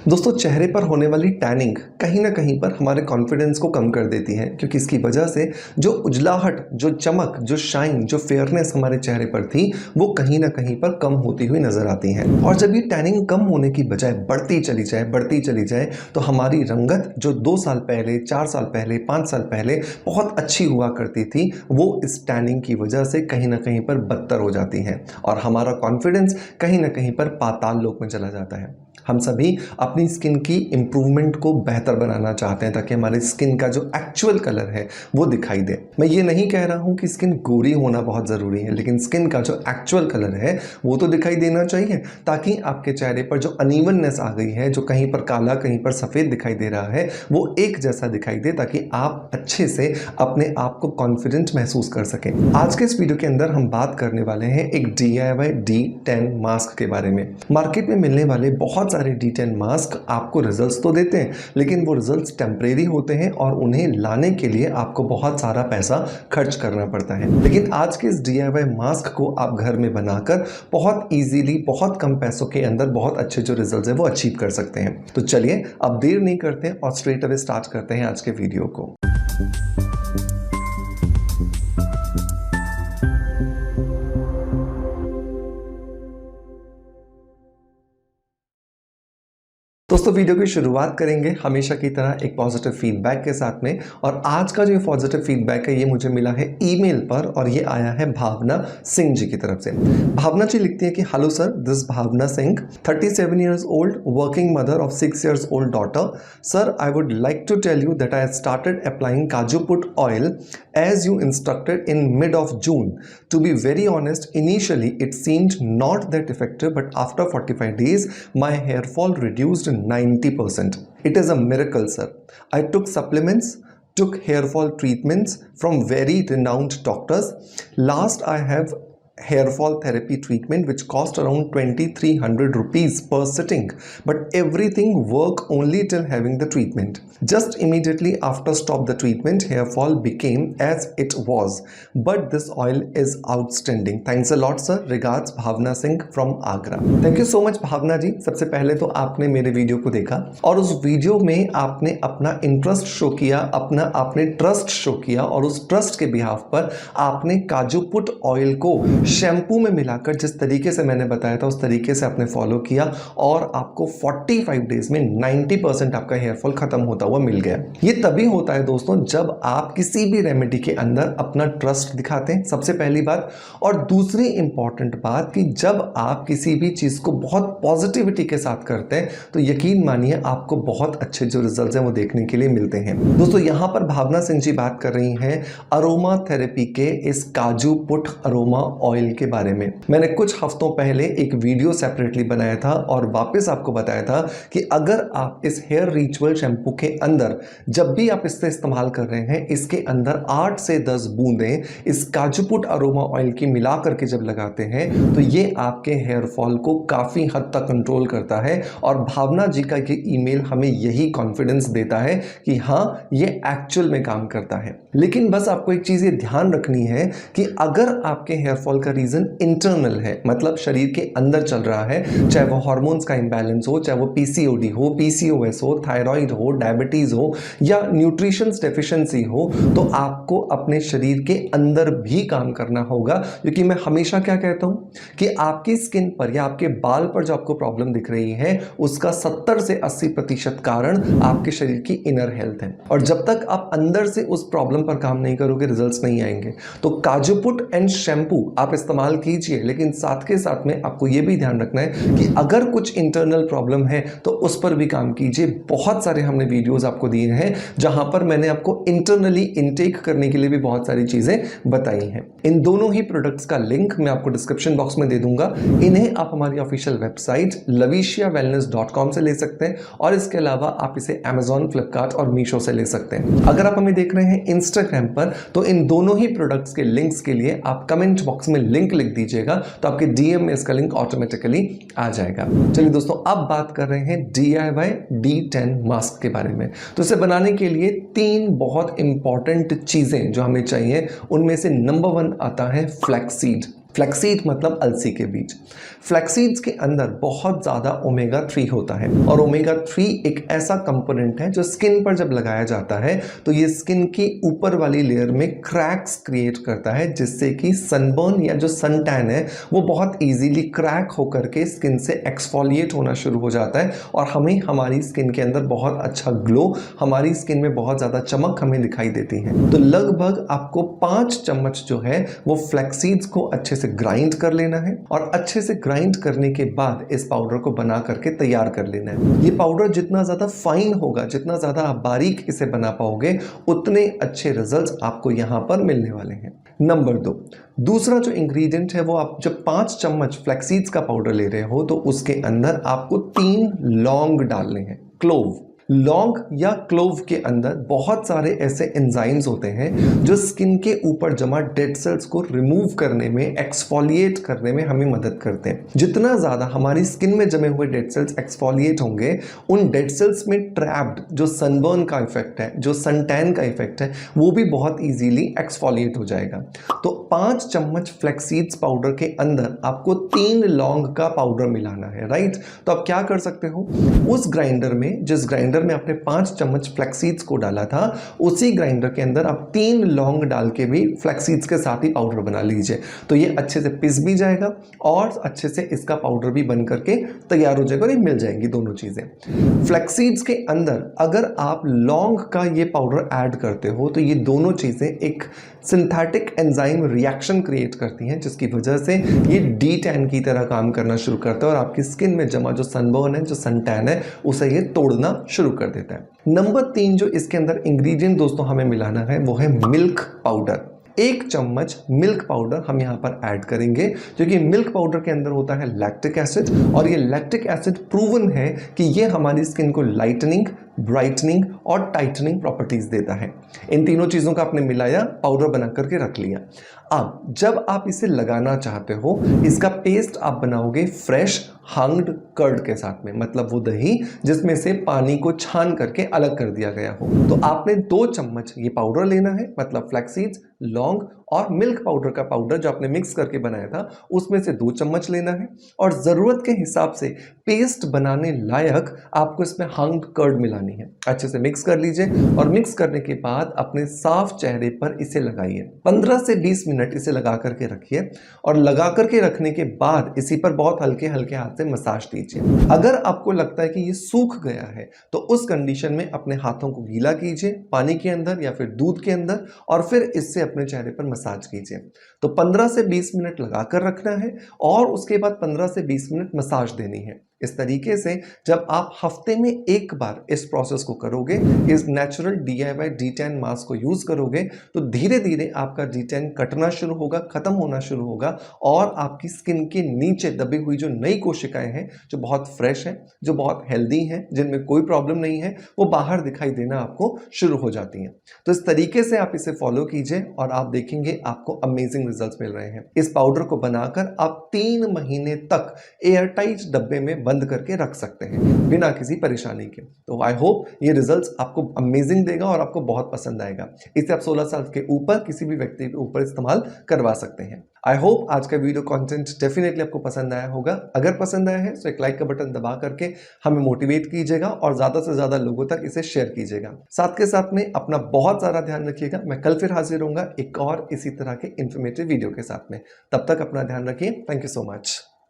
दोस्तों, चेहरे पर होने वाली टैनिंग कहीं ना कहीं पर हमारे कॉन्फिडेंस को कम कर देती है, क्योंकि इसकी वजह से जो उजलाहट, जो चमक, जो शाइन, जो फेयरनेस हमारे चेहरे पर थी वो कहीं ना कहीं पर कम होती हुई नजर आती है। और जब ये टैनिंग कम होने की बजाय बढ़ती चली जाए तो हमारी रंगत जो 2 साल पहले, 4 साल पहले, 5 साल पहले बहुत अच्छी हुआ करती थी, वो इस टैनिंग की वजह से कहीं ना कहीं पर बदतर हो जाती है और हमारा कॉन्फिडेंस कहीं ना कहीं पर पाताल लोक में चला जाता है। हम सभी अपनी स्किन की इम्प्रूवमेंट को बेहतर बनाना चाहते हैं ताकि हमारी स्किन का जो एक्चुअल कलर है वो दिखाई दे। मैं ये नहीं कह रहा हूँ कि स्किन गोरी होना बहुत ज़रूरी है, लेकिन स्किन का जो एक्चुअल कलर है वो तो दिखाई देना चाहिए, ताकि आपके चेहरे पर जो अनइवननेस आ गई है, जो कहीं पर काला कहीं पर सफ़ेद दिखाई दे रहा है, वो एक जैसा दिखाई दे, ताकि आप अच्छे से अपने आप को कॉन्फिडेंट महसूस कर सकें। आज के इस वीडियो के अंदर हम बात करने वाले हैं एक DIY D10 मास्क के बारे में। मार्केट में मिलने वाले बहुत सारे D10 मास्क आपको रिजल्ट्स तो देते हैं, लेकिन वो रिजल्ट्स टेम्परेरी होते हैं और उन्हें लाने के लिए आपको बहुत सारा पैसा खर्च करना पड़ता है। लेकिन आज के इस DIY मास्क को आप घर में बनाकर बहुत इजीली, बहुत कम पैसों के अंदर बहुत अच्छे जो रिजल्ट्स हैं वो अचीव कर सकते हैं। तो चलिए अब देर नहीं करते और स्ट्रेट अवे स्टार्ट करते हैं आज के वीडियो को। दोस्तों, वीडियो की शुरुआत करेंगे हमेशा की तरह एक पॉजिटिव फीडबैक के साथ में। और आज का जो पॉजिटिव फीडबैक है ये मुझे मिला है ईमेल पर और ये आया है भावना सिंह जी की तरफ से। भावना जी लिखती है कि hello sir, this Bhavna Singh, 37 years old, working mother of 6 years old daughter. Sir, I would like to tell you that I started applying cajuput oil as you instructed in mid of June. To be very honest, initially it seemed not that effective, but after 45 days, my hair fall reduced 90%. It is a miracle, sir. I took supplements, took hair fall treatments from very renowned doctors. Last, I have hair fall therapy treatment which cost around 2300 rupees per sitting, but everything worked only till having the treatment. Just immediately after stop the treatment, hair fall became as it was, but this oil is outstanding. Thanks a lot sir. Regards, Bhavna Singh from Agra. Thank you so much भावना जी। सबसे पहले तो आपने मेरे video को देखा और उस video में आपने अपना इंटरेस्ट शो किया, आपने ट्रस्ट शो किया और उस ट्रस्ट के बिहाफ पर आपने काजू पुट ऑयल को शैम्पू में मिलाकर जिस तरीके से मैंने बताया था उस तरीके से आपने फॉलो किया और आपको 45 डेज में 90% आपका हेयर फॉल खत्म होता हुआ मिल गया। ये तभी होता है दोस्तों जब आप किसी भी रेमेडी के अंदर अपना ट्रस्ट दिखाते हैं, सबसे पहली बात। और दूसरी इंपॉर्टेंट बात कि जब आप किसी भी चीज को बहुत पॉजिटिविटी के साथ करते हैं तो यकीन मानिए आपको बहुत अच्छे जो रिजल्ट्स हैं वो देखने के लिए मिलते हैं। दोस्तों, यहां पर भावना सिंह जी बात कर रही हैं अरोमा थेरेपी के इस काजू पुट अरोमा ऑयल के बारे में। मैंने कुछ हफ्तों पहले एक वीडियो सेपरेटली बनाया था और वापस आपको बताया था कि अगर आप इस हेयर रिचुअल शैम्पू के अंदर जब भी आप इससे इस्तेमाल कर रहे हैं, इसके अंदर 8 से 10 बूंदें इस काजू पुट अरोमा ऑयल की मिला करके जब लगाते हैं तो ये आपके हेयर फॉल को काफी हद तक कंट्रोल करता है। और भावना जी का ये ईमेल हमें यही कॉन्फिडेंस देता है कि हाँ, ये एक्चुअल में काम करता है। लेकिन बस आपको एक चीज ये ध्यान रखनी है कि अगर आपके हेयर फॉल का रीजन इंटरनल है, मतलब शरीर के अंदर चल रहा है, चाहे वो हार्मोन्स का इंबैलेंस हो, चाहे वो PCOD हो, PCOS हो, थायराइड हो, डायबिटीज हो या न्यूट्रिशन डेफिशिएंसी हो, तो आपको अपने शरीर के अंदर भी काम करना होगा। क्योंकि मैं हमेशा क्या कहता हूं कि आपकी स्किन पर या आपके बाल पर जो आपको प्रॉब्लम दिख रही है उसका 70 से 80% कारण आपके शरीर की इनर हेल्थ है। और जब तक आप अंदर से उस प्रॉब्लम पर काम नहीं करोगे, रिजल्ट्स नहीं आएंगे। तो काजू पुट एंड शैम्पू आप इस्तेमाल कीजिए, लेकिन साथ के साथ में आपको यह भी ध्यान रखना है कि अगर कुछ इंटरनल प्रॉब्लम है तो उस पर भी काम कीजिए। बहुत सारे हमने वीडियोस आपको दिए हैं जहां पर मैंने आपको इंटरनली इनटेक करने के लिए भी बहुत सारी चीजें बताई हैं। इन दोनों ही प्रोडक्ट्स का लिंक मैं आपको डिस्क्रिप्शन बॉक्स में दे दूंगा। इन्हें आप हमारी ऑफिशियल वेबसाइट laviciawellness.com से ले सकते हैं और इसके अलावा आप इसे Amazon, फ्लिपकार्ट और मीशो से ले सकते हैं। अगर आप हमें देख रहे हैं इंस्टाग्राम पर तो इन दोनों ही प्रोडक्ट्स के लिंक्स के लिए आप कमेंट बॉक्स में लिंक लिख दीजिएगा तो आपके DM में इसका लिंक ऑटोमेटिकली आ जाएगा। चलिए दोस्तों, अब बात कर रहे हैं DIY D10 मास्क के बारे में। तो इसे बनाने के लिए 3 बहुत इंपॉर्टेंट चीजें जो हमें चाहिए, उनमें से नंबर 1 आता है फ्लैक्स सीड। फ्लैक्सीड मतलब अलसी के बीज। फ्लैक्सीड्स के अंदर बहुत ज़्यादा ओमेगा 3 होता है और ओमेगा 3 एक ऐसा कंपोनेंट है जो स्किन पर जब लगाया जाता है तो ये स्किन की ऊपर वाली लेयर में क्रैक्स क्रिएट करता है, जिससे कि सनबर्न या जो सन टैन है वो बहुत इजीली क्रैक होकर के स्किन से एक्सफोलिएट होना शुरू हो जाता है और हमें हमारी स्किन के अंदर बहुत अच्छा ग्लो, हमारी स्किन में बहुत ज़्यादा चमक हमें दिखाई देती है। तो लगभग आपको 5 चम्मच जो है वो फ्लैक्सीड्स को अच्छे से ग्राइंड कर लेना है और अच्छे से ग्राइंड करने के बाद इस पाउडर को बना करके तैयार कर लेना है। ये पाउडर जितना ज़्यादा फाइन होगा, जितना ज़्यादा आप बारीक इसे बना पाओगे, उतने अच्छे रिजल्ट्स आपको यहाँ पर मिलने वाले हैं। नंबर 2, दूसरा जो इंग्रेडिएंट है वो आप जब 5 चम्मच फ्लैक्सीड्स का पाउडर ले रहे हो तो उसके अंदर आपको 3 लौंग डालने हैं। क्लोव, लौंग या क्लोव के अंदर बहुत सारे ऐसे एंजाइम्स होते हैं जो स्किन के ऊपर जमा डेड सेल्स को रिमूव करने में, एक्सफोलिएट करने में हमें मदद करते हैं। जितना ज़्यादा हमारी स्किन में जमे हुए डेड सेल्स एक्सफोलिएट होंगे, उन डेड सेल्स में ट्रैप्ड जो सनबर्न का इफेक्ट है, जो सन टैन का इफेक्ट है, वो भी बहुत ईजीली एक्सफोलिएट हो जाएगा। तो 5 चम्मच फ्लैक्सीड्स पाउडर के अंदर आपको 3 लौंग का पाउडर मिलाना है, राइट। तो आप क्या कर सकते हो, उस ग्राइंडर में, जिस ग्राइंडर में आपने 5 चम्मच फ्लैक्सीड्स को डाला था, उसी ग्राइंडर के अंदर आप 3 लौंग डाल के भी फ्लैक्सीड्स के साथ ही पाउडर बना लीजिए। तो ये अच्छे से पिस भी जाएगा और अच्छे से इसका पाउडर भी बन करके तैयार हो जाएगा और ये मिल जाएंगी दोनों चीजें। फ्लैक्सीड्स के अंदर अगर आप लौंग का ये पाउडर ऐड करते हो तो ये दोनों चीजें एक सिंथेटिक एंजाइम रिएक्शन क्रिएट करती हैं, जिसकी वजह से ये डी टैन की तरह काम करना शुरू करता है और आपकी स्किन में जमा जो सनबर्न है, जो सन टैन है, उसे ये तोड़ना शुरू कर देता है। नंबर 3 जो इसके अंदर इंग्रेडिएंट दोस्तों हमें मिलाना है वो है मिल्क पाउडर। 1 चम्मच मिल्क पाउडर हम यहाँ पर ऐड करेंगे, क्योंकि मिल्क पाउडर के अंदर होता है लैक्टिक एसिड और ये लैक्टिक एसिड प्रूवन है कि ये हमारी स्किन को लाइटनिंग, ब्राइटनिंग और टाइटनिंग प्रॉपर्टीज देता है। इन तीनों चीजों का आपने मिलाया, पाउडर बना करके रख लिया। अब जब आप इसे लगाना चाहते हो, इसका पेस्ट आप बनाओगे फ्रेश हंग्ड कर्ड के साथ में, मतलब वो दही जिसमें से पानी को छान करके अलग कर दिया गया हो। तो आपने 2 चम्मच ये पाउडर लेना है, मतलब फ्लैक्सीड्स, लौंग और मिल्क पाउडर का पाउडर जो आपने मिक्स करके बनाया था, उसमें से 2 चम्मच लेना है और जरूरत के हिसाब से पेस्ट बनाने लायक आपको इसमें हंग्ड कर्ड मिलानी है। अच्छे से मिक्स कर लीजिए और मिक्स करने के बाद अपने साफ चेहरे पर इसे लगाइए। 15 से 20 मिनट इसे लगा करके रखिए और लगा करके रखने के बाद इसी पर बहुत हल्के हल्के हाथ से मसाज दीजिए। अगर आपको लगता है कि ये सूख गया है तो उस कंडीशन में अपने हाथों को गीला कीजिए पानी के अंदर या फिर दूध के अंदर और फिर इससे अपने चेहरे पर मसाज कीजिए। तो 15 से 20 मिनट लगाकर रखना है और उसके बाद 15 से 20 मिनट मसाज देनी है। इस तरीके से जब आप हफ्ते में एक बार इस प्रोसेस को करोगे, इस नेचुरल DIY D10 मास्क को यूज करोगे, तो धीरे धीरे आपका D10 कटना शुरू होगा, खत्म होना शुरू होगा और आपकी स्किन के नीचे दबी हुई जो नई कोशिकाएं हैं, जो बहुत फ्रेश हैं, जो बहुत हेल्दी हैं, जिनमें कोई प्रॉब्लम नहीं है, वो बाहर दिखाई देना आपको शुरू हो जाती हैं। तो इस तरीके से आप इसे फॉलो कीजिए और आप देखेंगे आपको अमेजिंग रिजल्ट्स मिल रहे हैं। इस पाउडर को बनाकर आप 3 महीने तक एयरटाइट डब्बे में बंद करके रख सकते हैं बिना किसी परेशानी के। तो आई होप ये रिजल्ट्स आपको अमेजिंग देगा और आपको बहुत पसंद आएगा। इसे आप 16 साल के ऊपर किसी भी व्यक्ति के ऊपर इस्तेमाल करवा सकते हैं। आई होप आज का वीडियो कंटेंट डेफिनेटली आपको पसंद आया होगा। अगर पसंद आया है तो एक लाइक का बटन दबा करके हमें मोटिवेट कीजिएगा और ज्यादा से ज्यादा लोगों तक इसे शेयर कीजिएगा। साथ के साथ में अपना बहुत सारा ध्यान रखिएगा। मैं कल फिर हाजिर होऊंगा एक और इसी तरह के इंफॉर्मेटिव वीडियो के साथ में। तब तक अपना ध्यान रखिए। Thank you so much.